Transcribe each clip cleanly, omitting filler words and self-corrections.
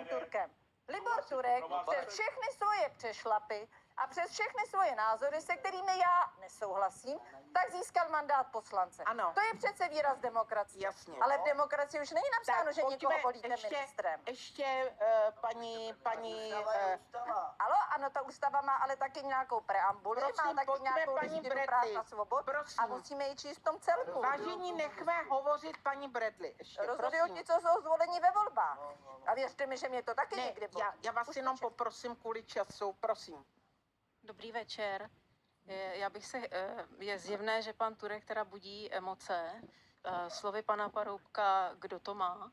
panem Turkem. Libor Turek přes všechny svoje přešlapy a přes všechny svoje názory, se kterými já nesouhlasím, tak získal mandát poslance. Ano. To je přece výraz demokracie. Jasně. Ale v demokracii už není napsáno, že někoho volíte ministrem. Ještě paní Ano, ano, ta ústava má ale taky nějakou preambuli, Prosím, má taky pojďme, nějakou paní listinu Bradley, práv a svobod prosím. a musíme ji číst v tom celku. vážení, nechme hovořit paní Bradley. Ještě, Rozhodují prosím. ti, co jsou zvoleni ve volbách. A věřte mi, že mě to taky Ne, někdy bolí. já vás jenom poprosím kvůli času, prosím. Dobrý večer. Je zjevné, že pan Turek teda budí emoce. Slovy pana Paroubka, kdo to má.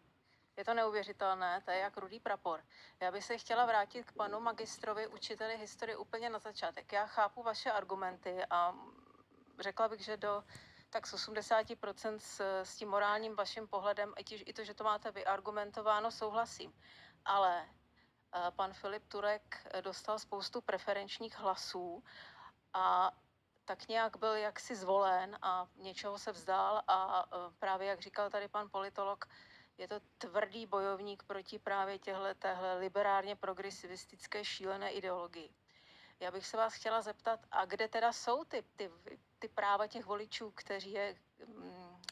Je to neuvěřitelné, to je jak rudý prapor. Já bych se chtěla vrátit k panu magistrovi, učiteli historie úplně na začátek. Já chápu vaše argumenty a řekla bych, že tak z 80% s tím morálním vaším pohledem, i to, že to máte vyargumentováno, souhlasím. Ale pan Filip Turek dostal spoustu preferenčních hlasů a tak nějak byl jaksi zvolen a něčeho se vzdál a právě jak říkal tady pan politolog, je to tvrdý bojovník proti právě téhle liberálně progresivistické šílené ideologii. Já bych se vás chtěla zeptat, a kde teda jsou ty práva těch voličů,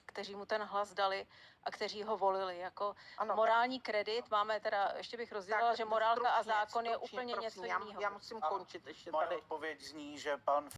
kteří mu ten hlas dali a kteří ho volili. Jako Ano, morální kredit máme teda, ještě bych rozdělila, že morálka a zákon je stručně, úplně prosím, něco jiného. Já musím končit ještě Moje tady. odpověď zní, že pan